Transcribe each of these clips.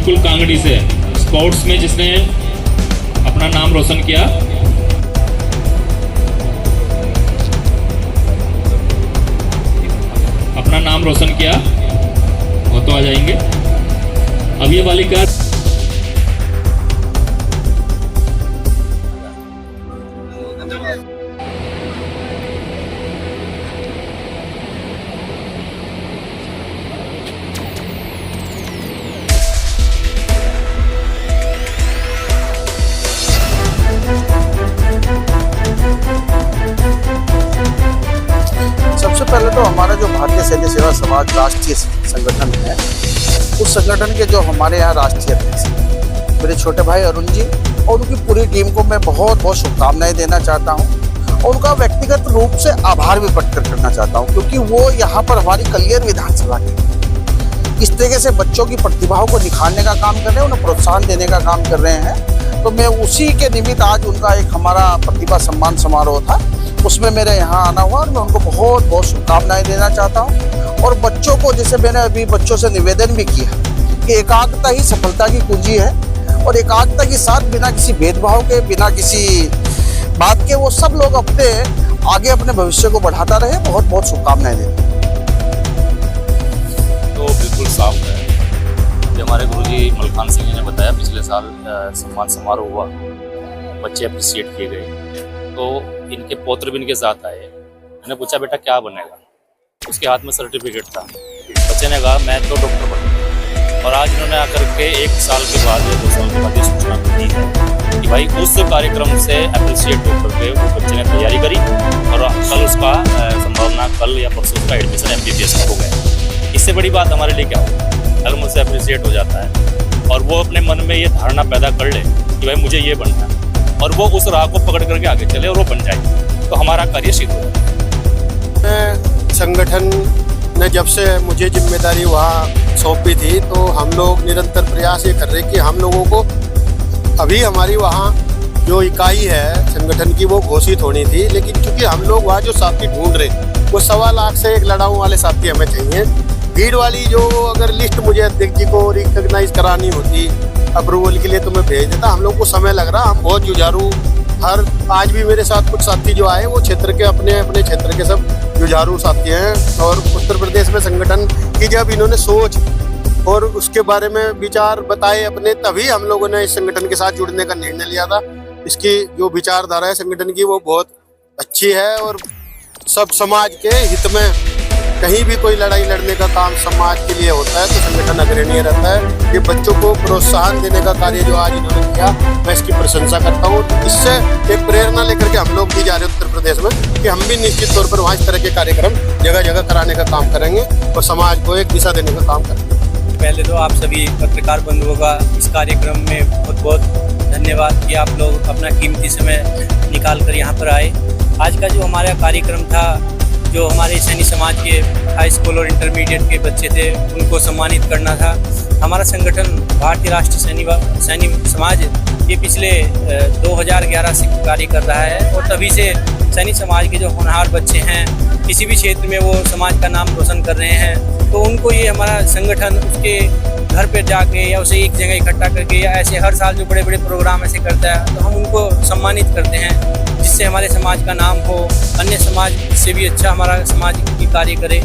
बिल्कुल कांगड़ी से स्पोर्ट्स में जिसने अपना नाम रोशन किया, अपना नाम रोशन किया, वो तो आ जाएंगे। अब ये बालिका सबसे पहले तो हमारा जो भारतीय सैन्य सेवा समाज राष्ट्रीय संगठन है, उस संगठन के जो हमारे यहाँ राष्ट्रीय अध्यक्ष हैं मेरे छोटे भाई अरुण जी और उनकी पूरी टीम को मैं बहुत बहुत शुभकामनाएं देना चाहता हूँ और उनका व्यक्तिगत रूप से आभार भी प्रकट करना चाहता हूँ, क्योंकि वो यहाँ पर हमारी कलियर विधानसभा के इस तरीके से बच्चों की प्रतिभाओं को निखारने का काम कर रहे हैं, उन्हें प्रोत्साहन देने का काम कर रहे हैं। तो मैं उसी के निमित्त आज उनका एक हमारा प्रतिभा सम्मान समारोह था, उसमें मेरे यहाँ आना हुआ और मैं उनको बहुत बहुत शुभकामनाएं देना चाहता हूँ। और बच्चों को, जैसे मैंने अभी बच्चों से निवेदन भी किया कि एकाग्रता ही सफलता की कुंजी है और एकाग्रता के साथ बिना किसी भेदभाव के, बिना किसी बात के वो सब लोग अपने आगे अपने भविष्य को बढ़ाता रहे। बहुत बहुत शुभकामनाएं देते हैं। तो बिल्कुल साफ है, जो हमारे गुरुजी मलखान सिंह ने बताया पिछले साल सम्मान समारोह हुआ, बच्चे अप्रिशिएट किए गए, तो इनके पौत्र भी इनके साथ आए। मैंने पूछा बेटा क्या बनेगा, उसके हाथ में सर्टिफिकेट था। बच्चे ने कहा मैं तो डॉक्टर बनूंगा। और आज इन्होंने आकर के 1 साल के बाद या 2 साल के बाद ये सूचना दी है कि भाई उस कार्यक्रम से अप्रिशिएट होकर के वो बच्चे ने तैयारी करी और कल उसका संभावना कल या परसों उसका एडमिशन MBBS का हो गया। इससे बड़ी बात हमारे लिए क्या हो, कल मुझसे अप्रिशिएट हो जाता है और वो अपने मन में ये धारणा पैदा कर ले कि भाई मुझे ये बनना है और वो उस राह को पकड़ करके आगे चले और वो बन जाए, तो हमारा कार्य सिद्ध हो जाता है। संगठन ने जब से मुझे जिम्मेदारी वहाँ सौंपी थी, तो हम लोग निरंतर प्रयास ये कर रहे कि हम लोगों को अभी हमारी वहाँ जो इकाई है संगठन की वो घोषित होनी थी, लेकिन चूंकि हम लोग वहाँ जो साथी ढूंढ रहे वो 1.25 लाख से 1 लड़ाऊ वाले साथी हमें चाहिए। भीड़ वाली जो अगर लिस्ट मुझे अध्यक्ष जी को रिकॉग्नाइज करानी होती अप्रूवल के लिए तो मैं भेज देता। हम लोग को समय लग रहा, हम बहुत जुझारू, आज भी मेरे साथ कुछ साथी जो आए वो क्षेत्र के अपने अपने क्षेत्र के सब जुझारू साथी हैं। और उत्तर प्रदेश में संगठन की जब इन्होंने सोच और उसके बारे में विचार बताए अपने, तभी हम लोगों ने इस संगठन के साथ जुड़ने का निर्णय लिया था। इसकी जो विचारधारा है संगठन की वो बहुत अच्छी है और सब समाज के हित में, कहीं भी कोई लड़ाई लड़ने का काम समाज के लिए होता है तो संगठन अग्रणीय रहता है। ये बच्चों को प्रोत्साहन देने का कार्य जो आज इन्होंने किया, मैं इसकी प्रशंसा करता हूँ। इससे एक प्रेरणा लेकर के हम लोग भी जा रहे हैं उत्तर प्रदेश में कि हम भी निश्चित तौर पर वहाँ इस तरह के कार्यक्रम जगह जगह कराने का काम करेंगे और समाज को एक दिशा देने का काम करेंगे। पहले तो आप सभी पत्रकार बंधुओं का इस कार्यक्रम में बहुत बहुत धन्यवाद कि आप लोग अपना कीमती समय निकाल कर यहाँ पर आए। आज का जो हमारा कार्यक्रम था, जो हमारे सैनिक समाज के हाई स्कूल और इंटरमीडिएट के बच्चे थे उनको सम्मानित करना था। हमारा संगठन भारतीय राष्ट्रीय सैनिक समाज ये पिछले 2011 से कार्य कर रहा है और तभी से सैनिक समाज के जो होनहार बच्चे हैं किसी भी क्षेत्र में वो समाज का नाम रोशन कर रहे हैं, तो उनको ये हमारा संगठन उसके घर पे जाके या उसे एक जगह इकट्ठा करके या ऐसे हर साल जो बड़े बड़े प्रोग्राम ऐसे करता है तो हम उनको सम्मानित करते हैं, जिससे हमारे समाज का नाम हो, अन्य समाज से भी अच्छा हमारा समाज की कार्य करे।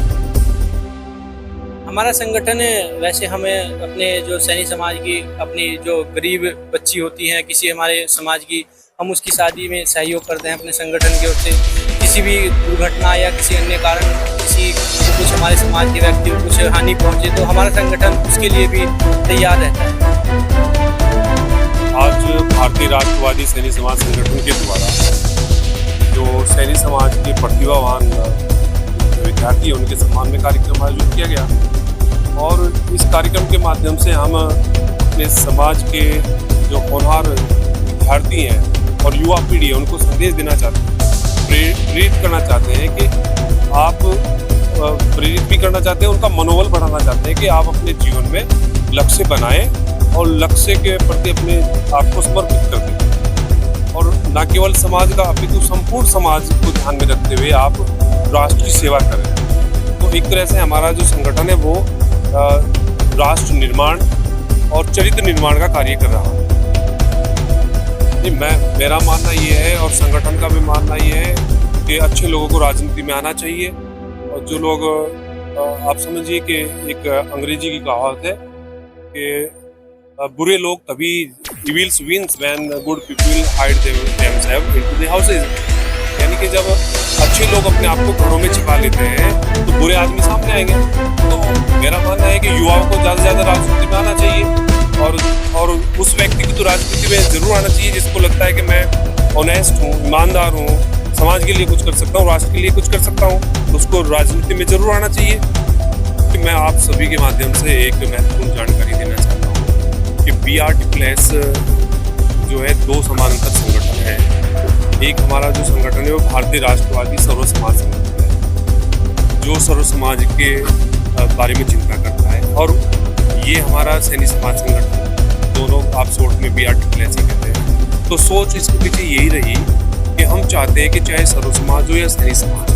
हमारा संगठन वैसे हमें अपने जो सैनिक समाज की अपनी जो गरीब बच्ची होती हैं किसी हमारे समाज की, हम उसकी शादी में सहयोग करते हैं अपने संगठन की ओर से। किसी भी दुर्घटना या किसी अन्य कारण किसी को कुछ हमारे समाज के व्यक्ति को कुछ हानि पहुंचे तो हमारा संगठन उसके लिए भी तैयार रहता है। आज भारतीय राष्ट्रवादी सैनिक समाज संगठन के द्वारा जो सैनिक समाज के प्रतिभावान विद्यार्थी हैं उनके सम्मान में कार्यक्रम आयोजित किया गया और इस कार्यक्रम के माध्यम से हम अपने समाज के जो होनहार विद्यार्थी हैं और युवा पीढ़ी है उनको संदेश देना चाहते हैं, प्रेरित करना चाहते हैं कि आप प्रेरित भी करना चाहते हैं, उनका मनोबल बढ़ाना चाहते हैं कि आप अपने जीवन में लक्ष्य बनाएं और लक्ष्य के प्रति अपने आप को समर्पित कर दें और न केवल समाज का अपितु संपूर्ण समाज को ध्यान में रखते हुए आप राष्ट्र की सेवा करें। तो एक तरह से हमारा जो संगठन है वो राष्ट्र निर्माण और चरित्र निर्माण का कार्य कर रहा है। नहीं, मेरा मानना ये है और संगठन का भी मानना ये है कि अच्छे लोगों को राजनीति में आना चाहिए। और जो लोग आप समझिए कि एक अंग्रेजी की कहावत है कि बुरे लोग तभी evils wins when good people hide themselves into the houses। यानी कि जब अच्छे लोग अपने आप को घरों में छिपा लेते हैं तो बुरे आदमी सामने आएंगे। तो मेरा मानना है कि युवाओं को ज़्यादा से ज़्यादा राजनीति में आना चाहिए और उस व्यक्ति को तो राजनीति में जरूर आना चाहिए जिसको लगता है कि मैं ऑनेस्ट हूँ, ईमानदार हूँ, समाज के लिए कुछ कर सकता हूँ, राष्ट्र के लिए कुछ कर सकता हूँ, तो उसको राजनीति में जरूर आना चाहिए। कि मैं आप सभी के माध्यम से एक महत्वपूर्ण जानकारी देना चाहता हूँ कि BRT+ जो है 2 समानांतर संगठन है। एक हमारा जो संगठन है वो भारतीय राष्ट्रवादी सर्व समाज संगठन है, जो सर्व समाज के बारे में चिंता करता है, और ये हमारा सैनी समाज संगठन, दोनों आप शॉर्ट में BRT+ ही कहते हैं। तो सोच इसके पीछे यही रही कि हम चाहते हैं कि चाहे सर्व समाज हो या सैनी समाज,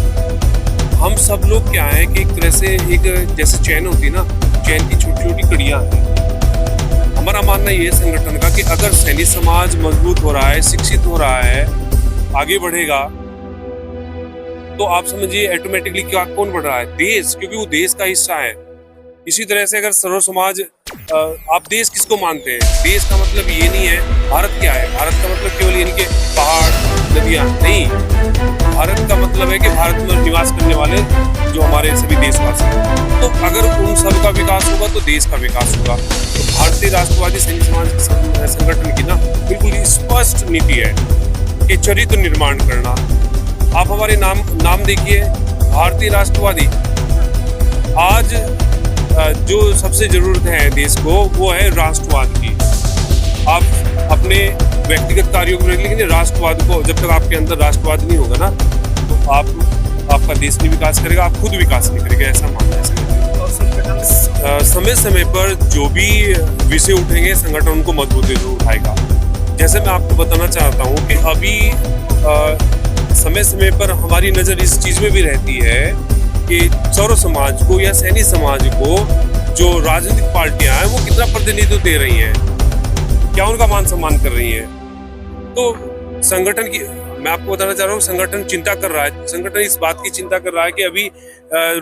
हम सब लोग क्या है कि एक तरह से एक जैसे चैन होती है ना, चैन की छोटी छोटी कड़ियाँ हैं। हमारा मानना ये संगठन का कि अगर सैनी समाज मजबूत हो रहा है, शिक्षित हो रहा है, आगे बढ़ेगा, तो आप समझिए ऑटोमेटिकली क्या कौन बढ़ रहा है? देश, क्योंकि वो देश का हिस्सा है। इसी तरह से अगर सर्व समाज, आप देश किसको मानते हैं? देश का मतलब ये नहीं है भारत क्या है, भारत का मतलब केवल यानी कि पहाड़ नदियाँ नहीं, भारत का मतलब है कि भारत में निवास करने वाले जो हमारे सभी देशवासी हैं। तो अगर उन सब का विकास होगा तो देश का विकास होगा। तो भारतीय राष्ट्रवादी सैनिक समाज संगठन की ना बिल्कुल स्पष्ट नीति है कि चरित्र निर्माण करना। आप हमारे नाम देखिए, भारतीय राष्ट्रवादी। आज जो सबसे जरूरत है देश को वो है राष्ट्रवाद की। आप अपने व्यक्तिगत कार्यों को लेकिन राष्ट्रवाद को, जब तक आपके अंदर राष्ट्रवाद नहीं होगा ना, तो आपका देश नहीं विकास करेगा, आप खुद विकास नहीं करेगा, ऐसा मानना है। समय समय पर जो भी विषय उठेंगे संगठन उनको मजबूती जरूर उठाएगा। जैसे मैं आपको बताना चाहता हूँ कि अभी समय समय पर हमारी नज़र इस चीज़ में भी रहती है कि सर्व समाज को या सैनी समाज को जो राजनीतिक पार्टियां हैं वो कितना प्रतिनिधित्व दे रही हैं, क्या उनका मान सम्मान कर रही हैं। तो संगठन की, मैं आपको बताना चाह रहा हूँ, संगठन चिंता कर रहा है, संगठन इस बात की चिंता कर रहा है कि अभी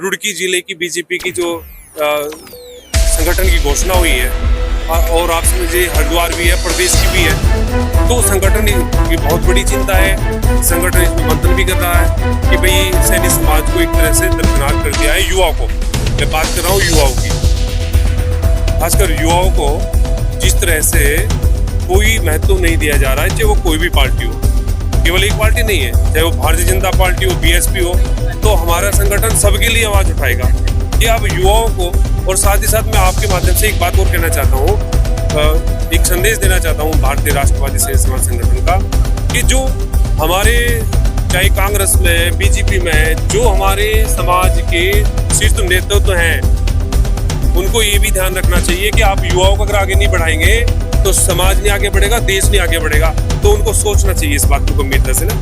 रुड़की जिले की बीजेपी की जो संगठन की घोषणा हुई है, और आप समझिए हरिद्वार भी है, प्रदेश की भी है, तो संगठन की बहुत बड़ी चिंता है। संगठन इसमें मंथन भी कर रहा है कि भाई सैनी समाज को एक तरह से दरकिनार कर दिया है। युवाओं को मैं बात कर रहा हूँ, युवाओं की, खासकर युवाओं को जिस तरह से कोई महत्व नहीं दिया जा रहा है, चाहे वो कोई भी पार्टी हो, केवल एक पार्टी नहीं है, चाहे वो भारतीय जनता पार्टी हो, BSP हो, तो हमारा संगठन सबके लिए आवाज उठाएगा कि अब युवाओं को। और साथ ही साथ मैं आपके माध्यम से एक बात और कहना चाहता हूँ, एक संदेश देना चाहता हूँ भारतीय राष्ट्रवादी सैनिक समाज संगठन का, कि जो हमारे चाहे कांग्रेस में, BJP में जो हमारे समाज के शीर्ष नेतृत्व हैं, उनको ये भी ध्यान रखना चाहिए कि आप युवाओं को अगर आगे नहीं बढ़ाएंगे तो समाज नहीं आगे बढ़ेगा, देश नहीं आगे बढ़ेगा। तो उनको सोचना चाहिए इस बात को गंभीरता से ना।